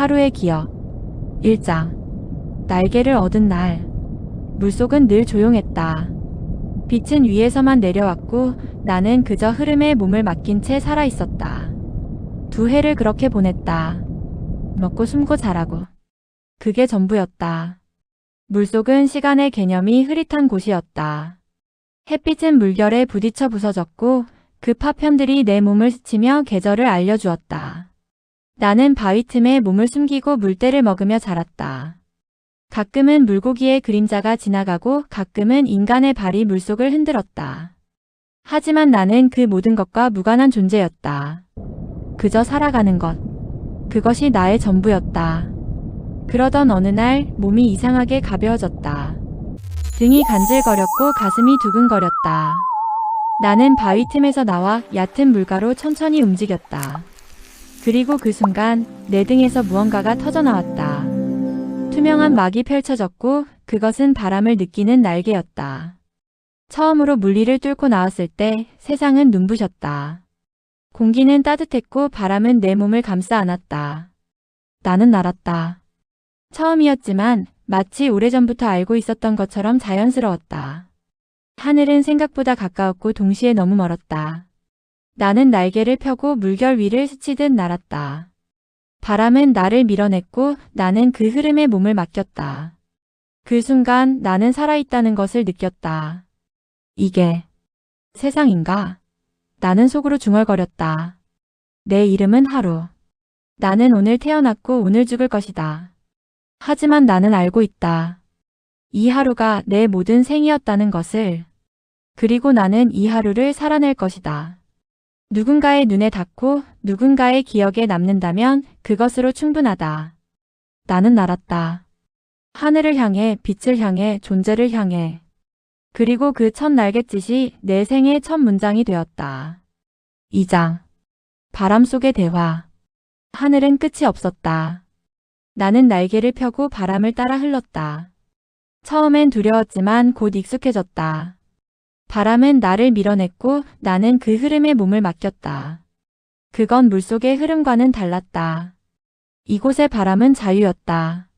하루의 기억. 1장. 날개를 얻은 날. 물속은 늘 조용했다. 빛은 위에서만 내려왔고 나는 그저 흐름에 몸을 맡긴 채 살아있었다. 2해를 그렇게 보냈다. 먹고 숨고 자라고. 그게 전부였다. 물속은 시간의 개념이 흐릿한 곳이었다. 햇빛은 물결에 부딪혀 부서졌고 그 파편들이 내 몸을 스치며 계절을 알려주었다. 나는 바위 틈에 몸을 숨기고 물때를 먹으며 자랐다. 가끔은 물고기의 그림자가 지나가고 가끔은 인간의 발이 물속을 흔들었다. 하지만 나는 그 모든 것과 무관한 존재였다. 그저 살아가는 것. 그것이 나의 전부였다. 그러던 어느 날 몸이 이상하게 가벼워졌다. 등이 간질거렸고 가슴이 두근거렸다. 나는 바위 틈에서 나와 얕은 물가로 천천히 움직였다. 그리고 그 순간 내 등에서 무언가가 터져나왔다. 투명한 막이 펼쳐졌고 그것은 바람을 느끼는 날개였다. 처음으로 물리를 뚫고 나왔을 때 세상은 눈부셨다. 공기는 따뜻했고 바람은 내 몸을 감싸 안았다. 나는 날았다. 처음이었지만 마치 오래전부터 알고 있었던 것처럼 자연스러웠다. 하늘은 생각보다 가까웠고 동시에 너무 멀었다. 나는 날개를 펴고 물결 위를 스치듯 날았다. 바람은 나를 밀어냈고 나는 그 흐름에 몸을 맡겼다. 그 순간 나는 살아있다는 것을 느꼈다. 이게 세상인가? 나는 속으로 중얼거렸다. 내 이름은 하루. 나는 오늘 태어났고 오늘 죽을 것이다. 하지만 나는 알고 있다. 이 하루가 내 모든 생이었다는 것을. 그리고 나는 이 하루를 살아낼 것이다. 누군가의 눈에 닿고 누군가의 기억에 남는다면 그것으로 충분하다. 나는 날았다. 하늘을 향해, 빛을 향해, 존재를 향해. 그리고 그 첫 날갯짓이 내 생의 첫 문장이 되었다. 2장. 바람 속의 대화. 하늘은 끝이 없었다. 나는 날개를 펴고 바람을 따라 흘렀다. 처음엔 두려웠지만 곧 익숙해졌다. 바람은 나를 밀어냈고 나는 그 흐름에 몸을 맡겼다. 그건 물속의 흐름과는 달랐다. 이곳의 바람은 자유였다.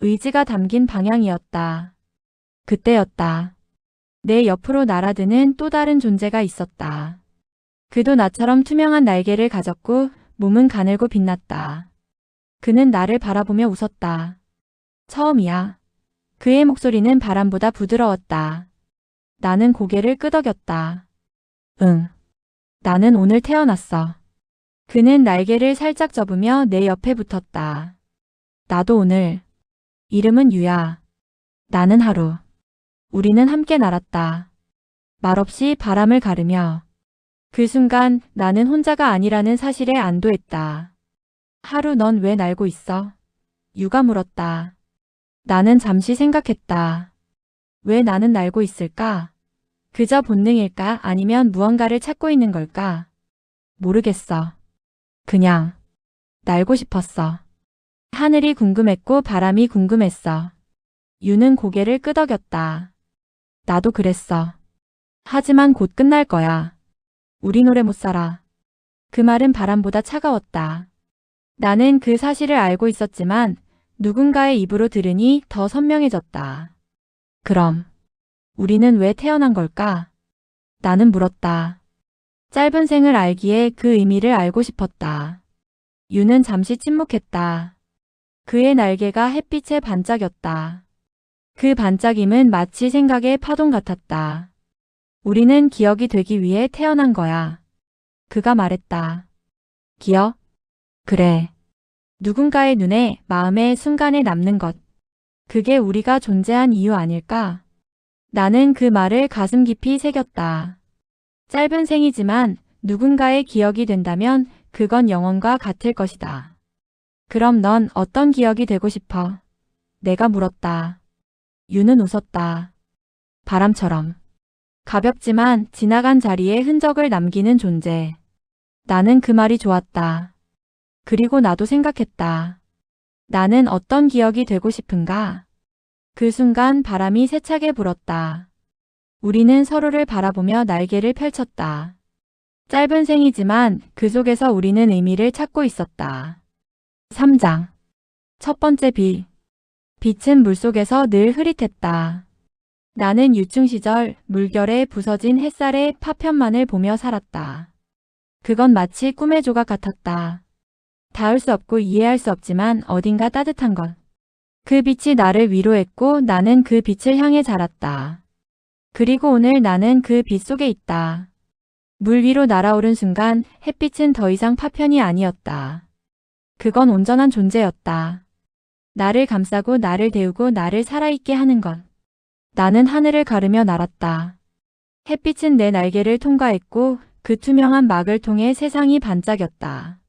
의지가 담긴 방향이었다. 그때였다. 내 옆으로 날아드는 또 다른 존재가 있었다. 그도 나처럼 투명한 날개를 가졌고 몸은 가늘고 빛났다. 그는 나를 바라보며 웃었다. 처음이야. 그의 목소리는 바람보다 부드러웠다. 나는 고개를 끄덕였다. 응. 나는 오늘 태어났어. 그는 날개를 살짝 접으며 내 옆에 붙었다. 나도 오늘. 이름은 유야. 나는 하루. 우리는 함께 날았다. 말없이 바람을 가르며. 그 순간 나는 혼자가 아니라는 사실에 안도했다. 하루 넌 왜 날고 있어? 유가 물었다. 나는 잠시 생각했다. 왜 나는 날고 있을까? 그저 본능일까 아니면 무언가를 찾고 있는 걸까? 모르겠어. 그냥 날고 싶었어. 하늘이 궁금했고 바람이 궁금했어. 유는 고개를 끄덕였다. 나도 그랬어. 하지만 곧 끝날 거야. 우리 오래 못 살아. 그 말은 바람보다 차가웠다. 나는 그 사실을 알고 있었지만 누군가의 입으로 들으니 더 선명해졌다. 그럼 우리는 왜 태어난 걸까? 나는 물었다. 짧은 생을 알기에 그 의미를 알고 싶었다. 유는 잠시 침묵했다. 그의 날개가 햇빛에 반짝였다. 그 반짝임은 마치 생각의 파동 같았다. 우리는 기억이 되기 위해 태어난 거야. 그가 말했다. 기억? 그래. 누군가의 눈에, 마음에, 순간에 남는 것. 그게 우리가 존재한 이유 아닐까? 나는 그 말을 가슴 깊이 새겼다. 짧은 생이지만 누군가의 기억이 된다면 그건 영원과 같을 것이다. 그럼 넌 어떤 기억이 되고 싶어? 내가 물었다. 유는 웃었다. 바람처럼. 가볍지만 지나간 자리에 흔적을 남기는 존재. 나는 그 말이 좋았다. 그리고 나도 생각했다. 나는 어떤 기억이 되고 싶은가? 그 순간 바람이 세차게 불었다. 우리는 서로를 바라보며 날개를 펼쳤다. 짧은 생이지만 그 속에서 우리는 의미를 찾고 있었다. 3장. 첫 번째 빛. 빛은 물속에서 늘 흐릿했다. 나는 유충 시절 물결에 부서진 햇살의 파편만을 보며 살았다. 그건 마치 꿈의 조각 같았다. 닿을 수 없고 이해할 수 없지만 어딘가 따뜻한 것. 그 빛이 나를 위로했고 나는 그 빛을 향해 자랐다. 그리고 오늘 나는 그 빛 속에 있다. 물 위로 날아오른 순간 햇빛은 더 이상 파편이 아니었다. 그건 온전한 존재였다. 나를 감싸고 나를 데우고 나를 살아있게 하는 것. 나는 하늘을 가르며 날았다. 햇빛은 내 날개를 통과했고 그 투명한 막을 통해 세상이 반짝였다.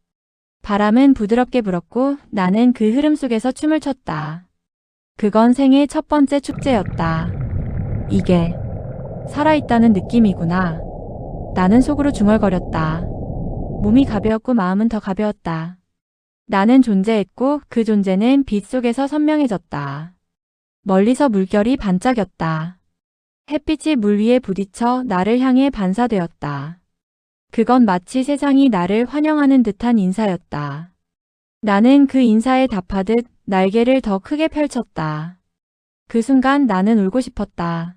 바람은 부드럽게 불었고 나는 그 흐름 속에서 춤을 췄다. 그건 생의 첫 번째 축제였다. 이게 살아있다는 느낌이구나. 나는 속으로 중얼거렸다. 몸이 가벼웠고 마음은 더 가벼웠다. 나는 존재했고 그 존재는 빛 속에서 선명해졌다. 멀리서 물결이 반짝였다. 햇빛이 물 위에 부딪혀 나를 향해 반사되었다. 그건 마치 세상이 나를 환영하는 듯한 인사였다. 나는 그 인사에 답하듯 날개를 더 크게 펼쳤다. 그 순간 나는 울고 싶었다.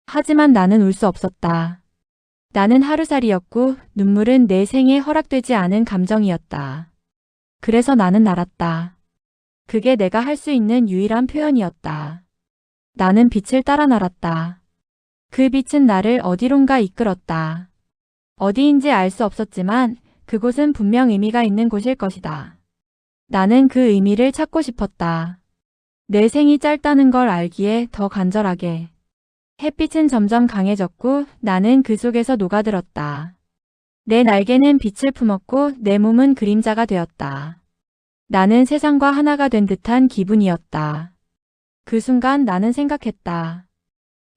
하지만 나는 울 수 없었다. 나는 하루살이였고 눈물은 내 생에 허락되지 않은 감정이었다. 그래서 나는 날았다. 그게 내가 할 수 있는 유일한 표현이었다. 나는 빛을 따라 날았다. 그 빛은 나를 어디론가 이끌었다. 어디인지 알 수 없었지만 그곳은 분명 의미가 있는 곳일 것이다. 나는 그 의미를 찾고 싶었다. 내 생이 짧다는 걸 알기에 더 간절하게. 햇빛은 점점 강해졌고 나는 그 속에서 녹아들었다. 내 날개는 빛을 품었고 내 몸은 그림자가 되었다. 나는 세상과 하나가 된 듯한 기분이었다. 그 순간 나는 생각했다.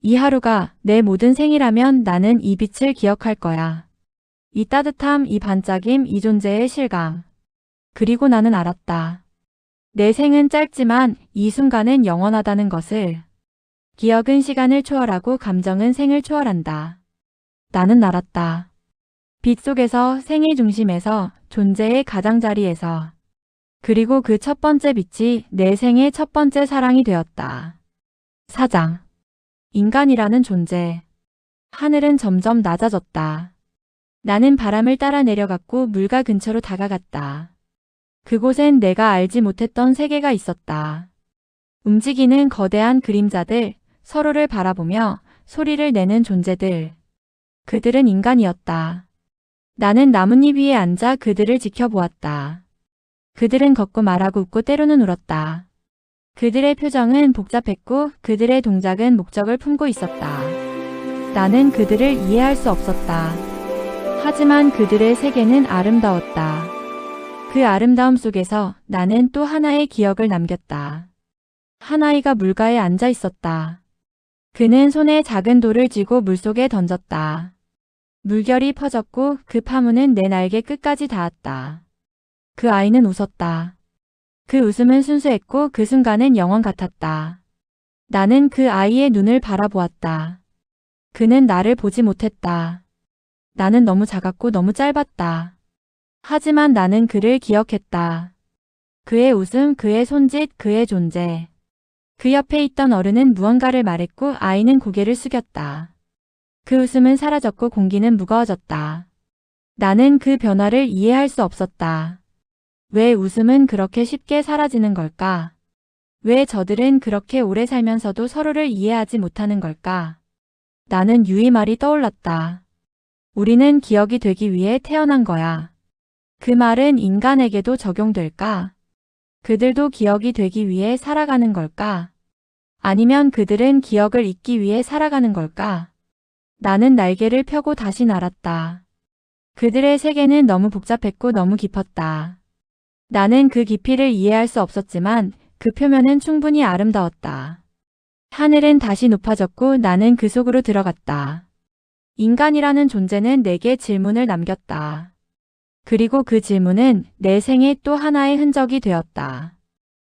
이 하루가 내 모든 생이라면 나는 이 빛을 기억할 거야. 이 따뜻함, 이 반짝임, 이 존재의 실감. 그리고 나는 알았다. 내 생은 짧지만 이 순간은 영원하다는 것을. 기억은 시간을 초월하고 감정은 생을 초월한다. 나는 알았다. 빛 속에서 생의 중심에서 존재의 가장자리에서. 그리고 그 첫 번째 빛이 내 생의 첫 번째 사랑이 되었다. 4장. 인간이라는 존재. 하늘은 점점 낮아졌다. 나는 바람을 따라 내려갔고 물가 근처로 다가갔다. 그곳엔 내가 알지 못했던 세계가 있었다. 움직이는 거대한 그림자들, 서로를 바라보며 소리를 내는 존재들. 그들은 인간이었다. 나는 나뭇잎 위에 앉아 그들을 지켜보았다. 그들은 걷고 말하고 웃고 때로는 울었다. 그들의 표정은 복잡했고 그들의 동작은 목적을 품고 있었다. 나는 그들을 이해할 수 없었다. 하지만 그들의 세계는 아름다웠다. 그 아름다움 속에서 나는 또 하나의 기억을 남겼다. 한 아이가 물가에 앉아 있었다. 그는 손에 작은 돌을 쥐고 물속에 던졌다. 물결이 퍼졌고 그 파문은 내 날개 끝까지 닿았다. 그 아이는 웃었다. 그 웃음은 순수했고 그 순간은 영원 같았다. 나는 그 아이의 눈을 바라보았다. 그는 나를 보지 못했다. 나는 너무 작았고 너무 짧았다. 하지만 나는 그를 기억했다. 그의 웃음, 그의 손짓, 그의 존재. 그 옆에 있던 어른은 무언가를 말했고 아이는 고개를 숙였다. 그 웃음은 사라졌고 공기는 무거워졌다. 나는 그 변화를 이해할 수 없었다. 왜 웃음은 그렇게 쉽게 사라지는 걸까? 왜 저들은 그렇게 오래 살면서도 서로를 이해하지 못하는 걸까? 나는 유이 말이 떠올랐다. 우리는 기억이 되기 위해 태어난 거야. 그 말은 인간에게도 적용될까? 그들도 기억이 되기 위해 살아가는 걸까? 아니면 그들은 기억을 잊기 위해 살아가는 걸까? 나는 날개를 펴고 다시 날았다. 그들의 세계는 너무 복잡했고 너무 깊었다. 나는 그 깊이를 이해할 수 없었지만 그 표면은 충분히 아름다웠다. 하늘은 다시 높아졌고 나는 그 속으로 들어갔다. 인간이라는 존재는 내게 질문을 남겼다. 그리고 그 질문은 내 생의 또 하나의 흔적이 되었다.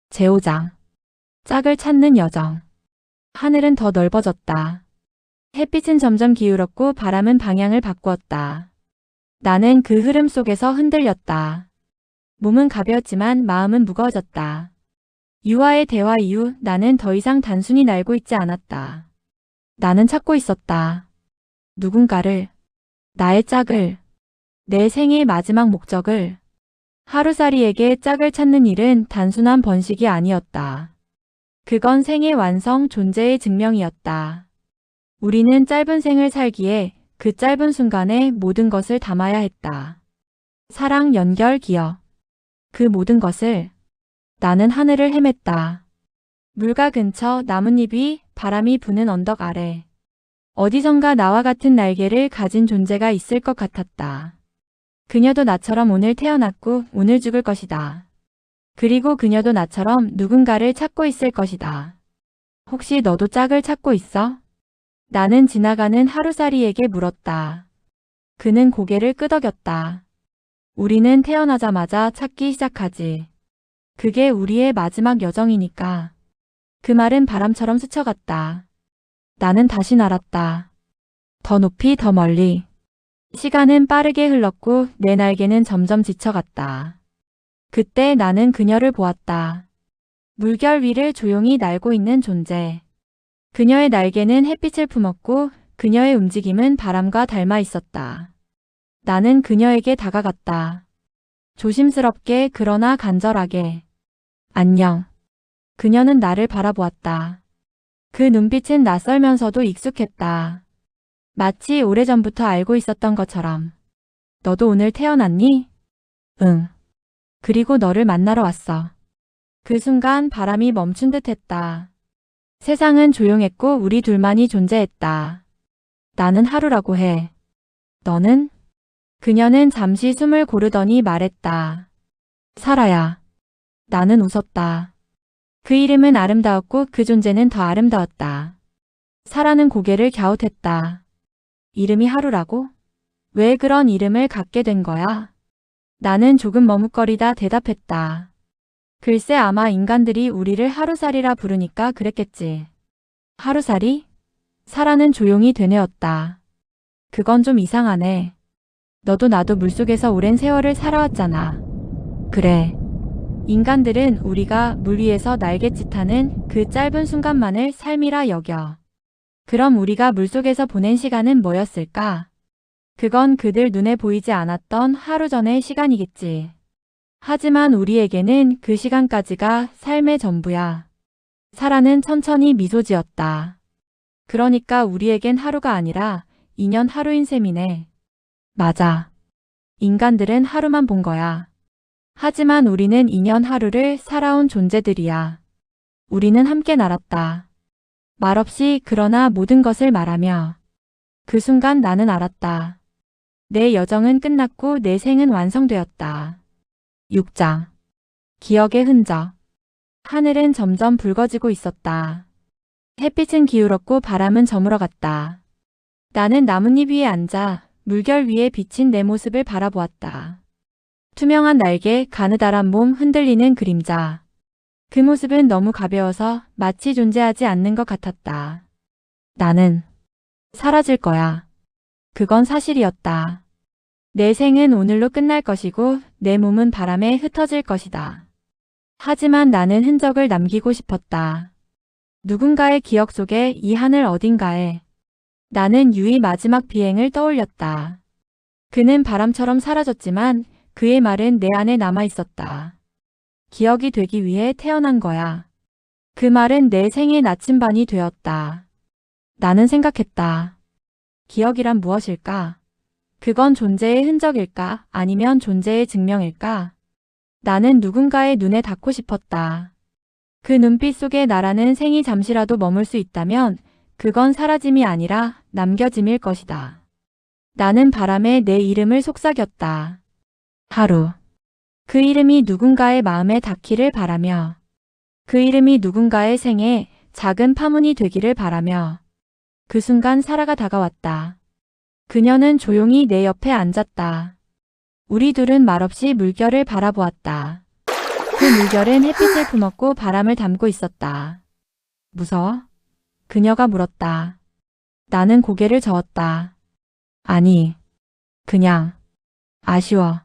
제5장. 짝을 찾는 여정. 하늘은 더 넓어졌다. 햇빛은 점점 기울었고 바람은 방향을 바꾸었다. 나는 그 흐름 속에서 흔들렸다. 몸은 가벼웠지만 마음은 무거워졌다. 유아의 대화 이후 나는 더 이상 단순히 날고 있지 않았다. 나는 찾고 있었다. 누군가를, 나의 짝을, 내 생의 마지막 목적을. 하루살이에게 짝을 찾는 일은 단순한 번식이 아니었다. 그건 생의 완성, 존재의 증명이었다. 우리는 짧은 생을 살기에 그 짧은 순간에 모든 것을 담아야 했다. 사랑, 연결, 기억. 그 모든 것을. 나는 하늘을 헤맸다. 물가 근처, 나뭇잎 위, 바람이 부는 언덕 아래. 어디선가 나와 같은 날개를 가진 존재가 있을 것 같았다. 그녀도 나처럼 오늘 태어났고 오늘 죽을 것이다. 그리고 그녀도 나처럼 누군가를 찾고 있을 것이다. 혹시 너도 짝을 찾고 있어? 나는 지나가는 하루살이에게 물었다. 그는 고개를 끄덕였다. 우리는 태어나자마자 찾기 시작하지. 그게 우리의 마지막 여정이니까. 그 말은 바람처럼 스쳐갔다. 나는 다시 날았다. 더 높이, 더 멀리. 시간은 빠르게 흘렀고 내 날개는 점점 지쳐갔다. 그때 나는 그녀를 보았다. 물결 위를 조용히 날고 있는 존재. 그녀의 날개는 햇빛을 품었고 그녀의 움직임은 바람과 닮아 있었다. 나는 그녀에게 다가갔다. 조심스럽게 그러나 간절하게. 안녕. 그녀는 나를 바라보았다. 그 눈빛은 낯설면서도 익숙했다. 마치 오래전부터 알고 있었던 것처럼. 너도 오늘 태어났니? 응. 그리고 너를 만나러 왔어. 그 순간 바람이 멈춘 듯 했다. 세상은 조용했고 우리 둘만이 존재했다. 나는 하루라고 해. 너는? 그녀는 잠시 숨을 고르더니 말했다. 사라야. 나는 웃었다. 그 이름은 아름다웠고 그 존재는 더 아름다웠다. 사라는 고개를 갸웃했다. 이름이 하루라고? 왜 그런 이름을 갖게 된 거야? 나는 조금 머뭇거리다 대답했다. 글쎄 아마 인간들이 우리를 하루살이라 부르니까 그랬겠지. 하루살이? 사라는 조용히 되뇌었다. 그건 좀 이상하네. 너도 나도 물속에서 오랜 세월을 살아왔잖아. 그래. 인간들은 우리가 물 위에서 날갯짓하는 그 짧은 순간만을 삶이라 여겨. 그럼 우리가 물속에서 보낸 시간은 뭐였을까? 그건 그들 눈에 보이지 않았던 하루 전의 시간이겠지. 하지만 우리에게는 그 시간까지가 삶의 전부야. 사라는 천천히 미소 지었다. 그러니까 우리에겐 하루가 아니라 2년 하루인 셈이네. 맞아. 인간들은 하루만 본 거야. 하지만 우리는 2년 하루를 살아온 존재들이야. 우리는 함께 날았다. 말없이 그러나 모든 것을 말하며. 그 순간 나는 알았다. 내 여정은 끝났고 내 생은 완성되었다. 6장. 기억의 흔적. 하늘은 점점 붉어지고 있었다. 햇빛은 기울었고 바람은 저물어갔다. 나는 나뭇잎 위에 앉아 물결 위에 비친 내 모습을 바라보았다. 투명한 날개, 가느다란 몸, 흔들리는 그림자. 그 모습은 너무 가벼워서 마치 존재하지 않는 것 같았다. 나는 사라질 거야. 그건 사실이었다. 내 생은 오늘로 끝날 것이고 내 몸은 바람에 흩어질 것이다. 하지만 나는 흔적을 남기고 싶었다. 누군가의 기억 속에 이 하늘 어딘가에. 나는 유이 마지막 비행을 떠올렸다. 그는 바람처럼 사라졌지만 그의 말은 내 안에 남아 있었다. 기억이 되기 위해 태어난 거야. 그 말은 내 생의 나침반이 되었다. 나는 생각했다. 기억이란 무엇일까? 그건 존재의 흔적일까? 아니면 존재의 증명일까? 나는 누군가의 눈에 닿고 싶었다. 그 눈빛 속에 나라는 생이 잠시라도 머물 수 있다면 그건 사라짐이 아니라 남겨짐일 것이다. 나는 바람에 내 이름을 속삭였다. 하루. 그 이름이 누군가의 마음에 닿기를 바라며, 그 이름이 누군가의 생에 작은 파문이 되기를 바라며. 그 순간 사라가 다가왔다. 그녀는 조용히 내 옆에 앉았다. 우리 둘은 말없이 물결을 바라보았다. 그 물결은 햇빛을 품었고 바람을 담고 있었다. 무서워? 그녀가 물었다. 나는 고개를 저었다. 아니, 그냥 아쉬워.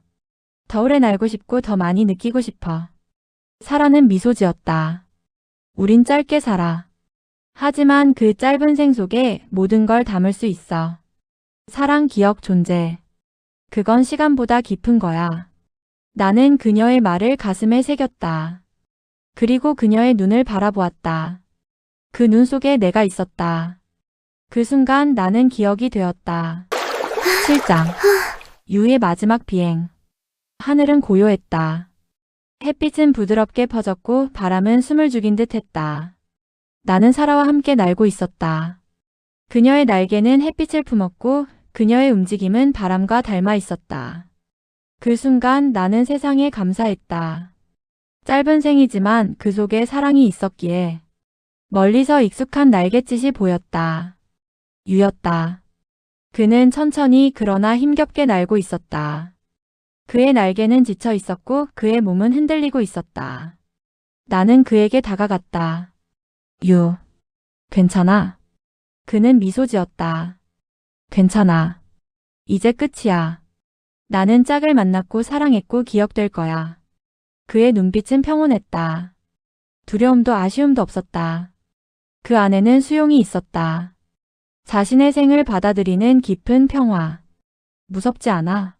더 오래 날고 싶고 더 많이 느끼고 싶어. 사라는 미소 지었다. 우린 짧게 살아. 하지만 그 짧은 생 속에 모든 걸 담을 수 있어. 사랑, 기억, 존재. 그건 시간보다 깊은 거야. 나는 그녀의 말을 가슴에 새겼다. 그리고 그녀의 눈을 바라보았다. 그 눈 속에 내가 있었다. 그 순간 나는 기억이 되었다. 7장. 유의 마지막 비행. 하늘은 고요했다. 햇빛은 부드럽게 퍼졌고 바람은 숨을 죽인 듯 했다. 나는 사라와 함께 날고 있었다. 그녀의 날개는 햇빛을 품었고 그녀의 움직임은 바람과 닮아 있었다. 그 순간 나는 세상에 감사했다. 짧은 생이지만 그 속에 사랑이 있었기에. 멀리서 익숙한 날갯짓이 보였다. 유였다. 그는 천천히 그러나 힘겹게 날고 있었다. 그의 날개는 지쳐 있었고 그의 몸은 흔들리고 있었다. 나는 그에게 다가갔다. 유, 괜찮아? 그는 미소 지었다. 괜찮아. 이제 끝이야. 나는 짝을 만났고 사랑했고 기억될 거야. 그의 눈빛은 평온했다. 두려움도 아쉬움도 없었다. 그 안에는 수용이 있었다. 자신의 생을 받아들이는 깊은 평화. 무섭지 않아?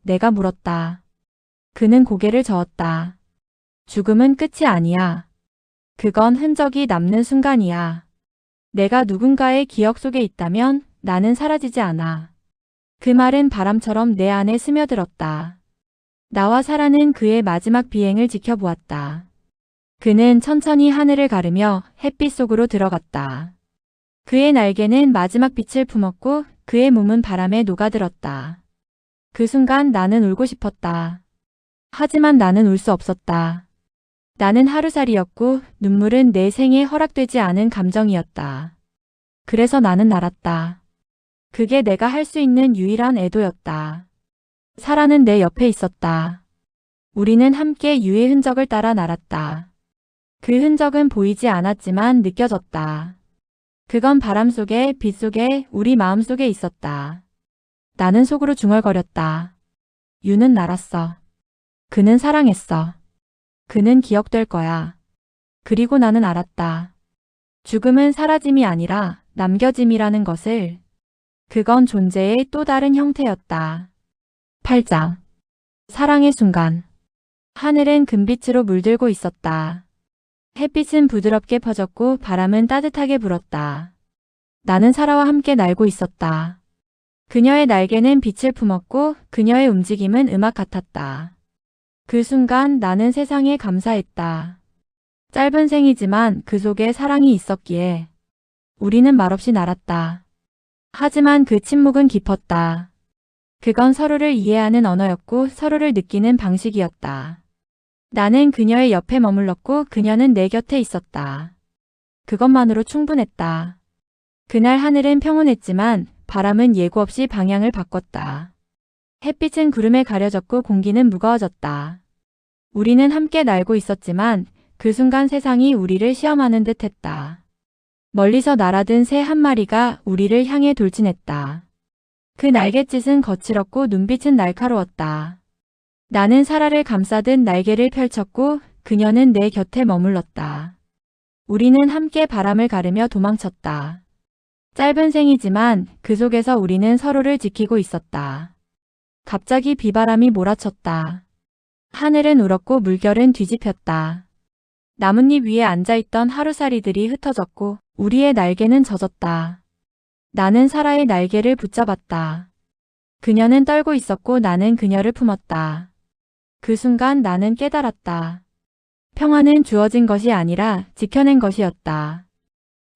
내가 물었다. 그는 고개를 저었다. 죽음은 끝이 아니야. 그건 흔적이 남는 순간이야. 내가 누군가의 기억 속에 있다면 나는 사라지지 않아. 그 말은 바람처럼 내 안에 스며들었다. 나와 사라는 그의 마지막 비행을 지켜보았다. 그는 천천히 하늘을 가르며 햇빛 속으로 들어갔다. 그의 날개는 마지막 빛을 품었고 그의 몸은 바람에 녹아들었다. 그 순간 나는 울고 싶었다. 하지만 나는 울 수 없었다. 나는 하루살이였고 눈물은 내 생에 허락되지 않은 감정이었다. 그래서 나는 날았다. 그게 내가 할 수 있는 유일한 애도였다. 사라는 내 옆에 있었다. 우리는 함께 유의 흔적을 따라 날았다. 그 흔적은 보이지 않았지만 느껴졌다. 그건 바람 속에, 빛 속에, 우리 마음 속에 있었다. 나는 속으로 중얼거렸다. 유는 날았어. 그는 사랑했어. 그는 기억될 거야. 그리고 나는 알았다. 죽음은 사라짐이 아니라 남겨짐이라는 것을. 그건 존재의 또 다른 형태였다. 8장. 사랑의 순간. 하늘은 금빛으로 물들고 있었다. 햇빛은 부드럽게 퍼졌고 바람은 따뜻하게 불었다. 나는 사라와 함께 날고 있었다. 그녀의 날개는 빛을 품었고 그녀의 움직임은 음악 같았다. 그 순간 나는 세상에 감사했다. 짧은 생이지만 그 속에 사랑이 있었기에. 우리는 말없이 날았다. 하지만 그 침묵은 깊었다. 그건 서로를 이해하는 언어였고 서로를 느끼는 방식이었다. 나는 그녀의 옆에 머물렀고 그녀는 내 곁에 있었다. 그것만으로 충분했다. 그날 하늘은 평온했지만 바람은 예고 없이 방향을 바꿨다. 햇빛은 구름에 가려졌고 공기는 무거워졌다. 우리는 함께 날고 있었지만 그 순간 세상이 우리를 시험하는 듯 했다. 멀리서 날아든 새 한 마리가 우리를 향해 돌진했다. 그 날갯짓은 거칠었고 눈빛은 날카로웠다. 나는 사라를 감싸듯 날개를 펼쳤고 그녀는 내 곁에 머물렀다. 우리는 함께 바람을 가르며 도망쳤다. 짧은 생이지만 그 속에서 우리는 서로를 지키고 있었다. 갑자기 비바람이 몰아쳤다. 하늘은 울었고 물결은 뒤집혔다. 나뭇잎 위에 앉아있던 하루살이들이 흩어졌고 우리의 날개는 젖었다. 나는 사라의 날개를 붙잡았다. 그녀는 떨고 있었고 나는 그녀를 품었다. 그 순간 나는 깨달았다. 평화는 주어진 것이 아니라 지켜낸 것이었다.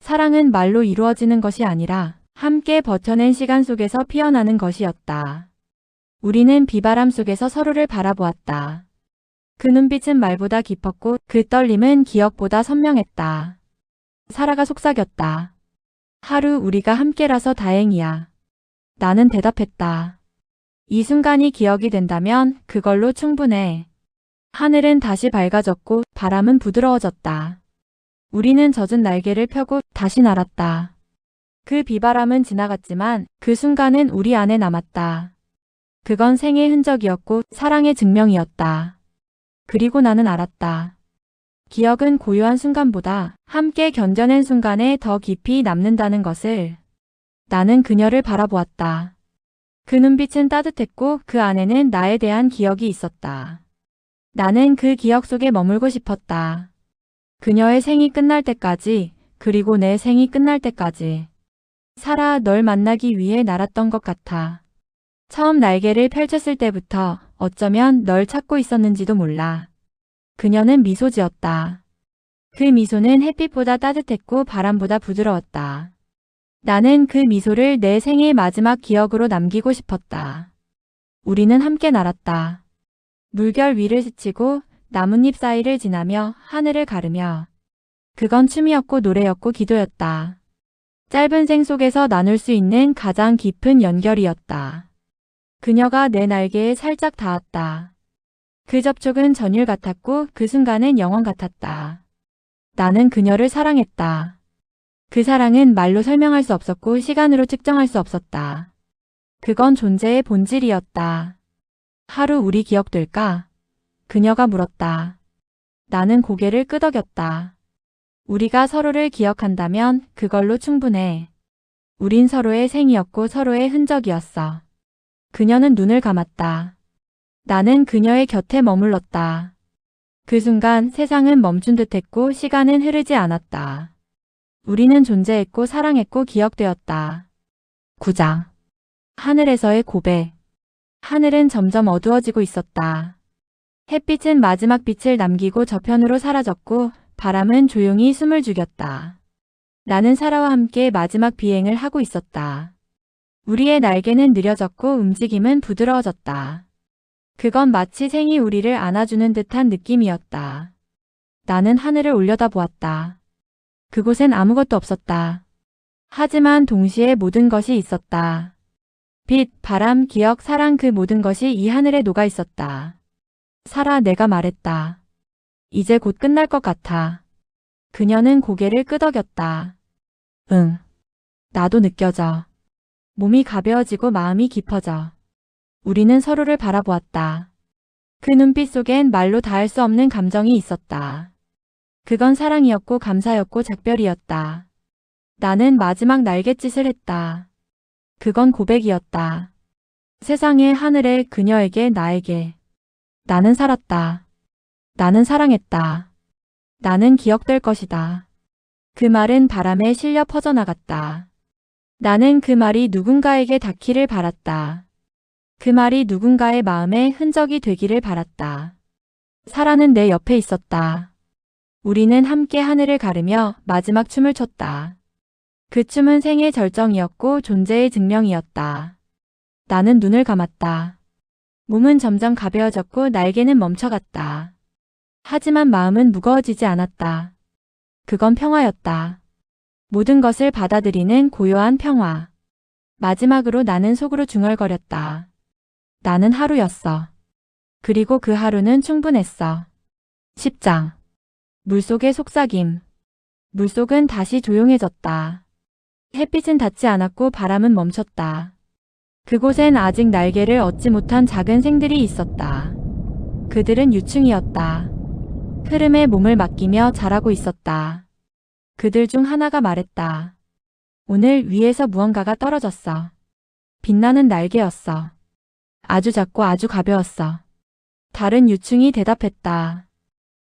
사랑은 말로 이루어지는 것이 아니라 함께 버텨낸 시간 속에서 피어나는 것이었다. 우리는 비바람 속에서 서로를 바라보았다. 그 눈빛은 말보다 깊었고 그 떨림은 기억보다 선명했다. 사라가 속삭였다. 하루 우리가 함께라서 다행이야. 나는 대답했다. 이 순간이 기억이 된다면 그걸로 충분해. 하늘은 다시 밝아졌고 바람은 부드러워졌다. 우리는 젖은 날개를 펴고 다시 날았다. 그 비바람은 지나갔지만 그 순간은 우리 안에 남았다. 그건 생의 흔적이었고 사랑의 증명이었다. 그리고 나는 알았다. 기억은 고요한 순간보다 함께 견뎌낸 순간에 더 깊이 남는다는 것을. 나는 그녀를 바라보았다. 그 눈빛은 따뜻했고 그 안에는 나에 대한 기억이 있었다. 나는 그 기억 속에 머물고 싶었다. 그녀의 생이 끝날 때까지, 그리고 내 생이 끝날 때까지. 살아, 널 만나기 위해 날았던 것 같아. 처음 날개를 펼쳤을 때부터 어쩌면 널 찾고 있었는지도 몰라. 그녀는 미소 지었다. 그 미소는 햇빛보다 따뜻했고 바람보다 부드러웠다. 나는 그 미소를 내 생의 마지막 기억으로 남기고 싶었다. 우리는 함께 날았다. 물결 위를 스치고 나뭇잎 사이를 지나며 하늘을 가르며. 그건 춤이었고 노래였고 기도였다. 짧은 생 속에서 나눌 수 있는 가장 깊은 연결이었다. 그녀가 내 날개에 살짝 닿았다. 그 접촉은 전율 같았고 그 순간은 영원 같았다. 나는 그녀를 사랑했다. 그 사랑은 말로 설명할 수 없었고 시간으로 측정할 수 없었다. 그건 존재의 본질이었다. 하루 우리 기억될까? 그녀가 물었다. 나는 고개를 끄덕였다. 우리가 서로를 기억한다면 그걸로 충분해. 우린 서로의 생이었고 서로의 흔적이었어. 그녀는 눈을 감았다. 나는 그녀의 곁에 머물렀다. 그 순간 세상은 멈춘 듯했고 시간은 흐르지 않았다. 우리는 존재했고 사랑했고 기억되었다. 9장. 하늘에서의 고백. 하늘은 점점 어두워지고 있었다. 햇빛은 마지막 빛을 남기고 저편으로 사라졌고 바람은 조용히 숨을 죽였다. 나는 사라와 함께 마지막 비행을 하고 있었다. 우리의 날개는 느려졌고 움직임은 부드러워졌다. 그건 마치 생이 우리를 안아주는 듯한 느낌이었다. 나는 하늘을 올려다보았다. 그곳엔 아무것도 없었다. 하지만 동시에 모든 것이 있었다. 빛, 바람, 기억, 사랑 그 모든 것이 이 하늘에 녹아 있었다. 사라, 내가 말했다. 이제 곧 끝날 것 같아. 그녀는 고개를 끄덕였다. 응. 나도 느껴져. 몸이 가벼워지고 마음이 깊어져. 우리는 서로를 바라보았다. 그 눈빛 속엔 말로 닿을 수 없는 감정이 있었다. 그건 사랑이었고 감사였고 작별이었다. 나는 마지막 날갯짓을 했다. 그건 고백이었다. 세상에, 하늘에, 그녀에게, 나에게. 나는 살았다. 나는 사랑했다. 나는 기억될 것이다. 그 말은 바람에 실려 퍼져나갔다. 나는 그 말이 누군가에게 닿기를 바랐다. 그 말이 누군가의 마음에 흔적이 되기를 바랐다. 사라는 내 옆에 있었다. 우리는 함께 하늘을 가르며 마지막 춤을 췄다. 그 춤은 생의 절정이었고 존재의 증명이었다. 나는 눈을 감았다. 몸은 점점 가벼워졌고 날개는 멈춰갔다. 하지만 마음은 무거워지지 않았다. 그건 평화였다. 모든 것을 받아들이는 고요한 평화. 마지막으로 나는 속으로 중얼거렸다. 나는 하루였어. 그리고 그 하루는 충분했어. 10장. 물속의 속삭임. 물속은 다시 조용해졌다. 햇빛은 닿지 않았고 바람은 멈췄다. 그곳엔 아직 날개를 얻지 못한 작은 생들이 있었다. 그들은 유충이었다. 흐름에 몸을 맡기며 자라고 있었다. 그들 중 하나가 말했다. 오늘 위에서 무언가가 떨어졌어. 빛나는 날개였어. 아주 작고 아주 가벼웠어. 다른 유충이 대답했다.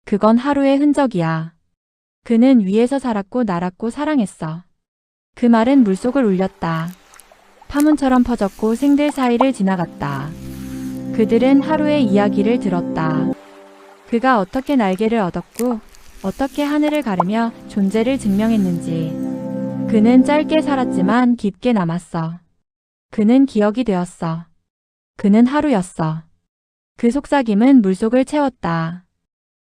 그건 하루의 흔적이야. 그는 위에서 살았고 날았고 사랑했어. 그 말은 물속을 울렸다. 파문처럼 퍼졌고 생들 사이를 지나갔다. 그들은 하루의 이야기를 들었다. 그가 어떻게 날개를 얻었고 어떻게 하늘을 가르며 존재를 증명했는지. 그는 짧게 살았지만 깊게 남았어. 그는 기억이 되었어. 그는 하루였어. 그 속삭임은 물속을 채웠다.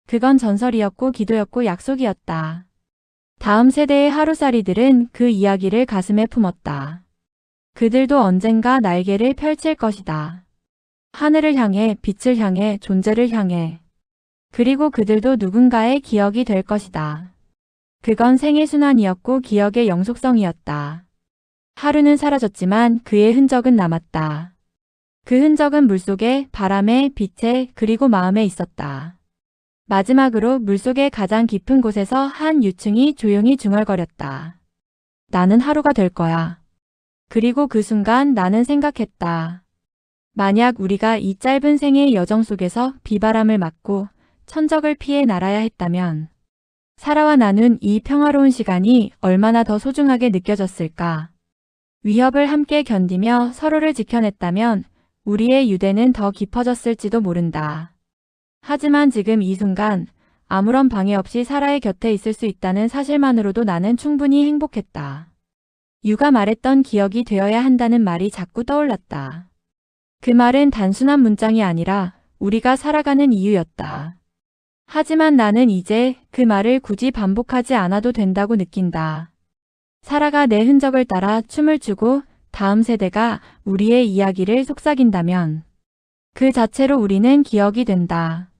그건 전설이었고 기도였고 약속이었다. 다음 세대의 하루살이들은 그 이야기를 가슴에 품었다. 그들도 언젠가 날개를 펼칠 것이다. 하늘을 향해, 빛을 향해, 존재를 향해. 그리고 그들도 누군가의 기억이 될 것이다. 그건 생의 순환이었고 기억의 영속성이었다. 하루는 사라졌지만 그의 흔적은 남았다. 그 흔적은 물속에, 바람에, 빛에, 그리고 마음에 있었다. 마지막으로 물속의 가장 깊은 곳에서 한 유충이 조용히 중얼거렸다. 나는 하루가 될 거야. 그리고 그 순간 나는 생각했다. 만약 우리가 이 짧은 생의 여정 속에서 비바람을 맞고 천적을 피해 날아야 했다면 사라와 나눈 이 평화로운 시간이 얼마나 더 소중하게 느껴졌을까? 위협을 함께 견디며 서로를 지켜냈다면 우리의 유대는 더 깊어졌을지도 모른다. 하지만 지금 이 순간 아무런 방해 없이 사라의 곁에 있을 수 있다는 사실만으로도 나는 충분히 행복했다. 유가 말했던 기억이 되어야 한다는 말이 자꾸 떠올랐다. 그 말은 단순한 문장이 아니라 우리가 살아가는 이유였다. 하지만 나는 이제 그 말을 굳이 반복하지 않아도 된다고 느낀다. 사라가 내 흔적을 따라 춤을 추고 다음 세대가 우리의 이야기를 속삭인다면 그 자체로 우리는 기억이 된다.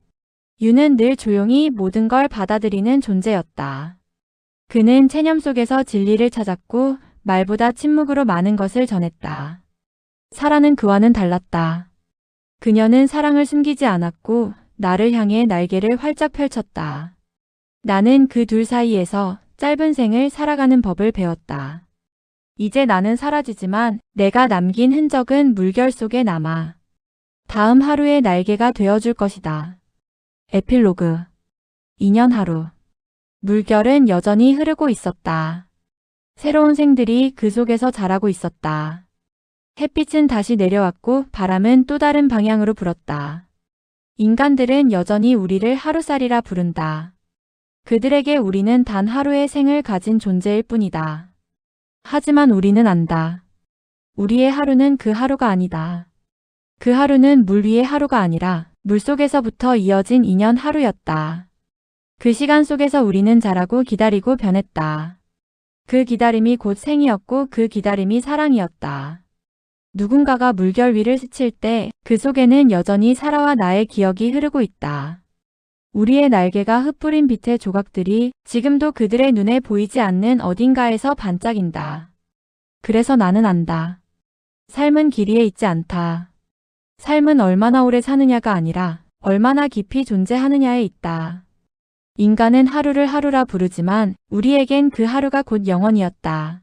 유는 늘 조용히 모든 걸 받아들이는 존재였다. 그는 체념 속에서 진리를 찾았고 말보다 침묵으로 많은 것을 전했다. 사라는 그와는 달랐다. 그녀는 사랑을 숨기지 않았고 나를 향해 날개를 활짝 펼쳤다. 나는 그 둘 사이에서 짧은 생을 살아가는 법을 배웠다. 이제 나는 사라지지만 내가 남긴 흔적은 물결 속에 남아 다음 하루의 날개가 되어줄 것이다. 에필로그 2년 하루 물결은 여전히 흐르고 있었다. 새로운 생들이 그 속에서 자라고 있었다. 햇빛은 다시 내려왔고 바람은 또 다른 방향으로 불었다. 인간들은 여전히 우리를 하루살이라 부른다. 그들에게 우리는 단 하루의 생을 가진 존재일 뿐이다. 하지만 우리는 안다. 우리의 하루는 그 하루가 아니다. 그 하루는 물 위의 하루가 아니라 물속에서부터 이어진 2년 하루였다. 그 시간 속에서 우리는 자라고 기다리고 변했다. 그 기다림이 곧 생이었고 그 기다림이 사랑이었다. 누군가가 물결 위를 스칠 때 그 속에는 여전히 사라와 나의 기억이 흐르고 있다. 우리의 날개가 흩뿌린 빛의 조각들이 지금도 그들의 눈에 보이지 않는 어딘가에서 반짝인다. 그래서 나는 안다. 삶은 길이에 있지 않다. 삶은 얼마나 오래 사느냐가 아니라 얼마나 깊이 존재하느냐에 있다. 인간은 하루를 하루라 부르지만 우리에겐 그 하루가 곧 영원이었다.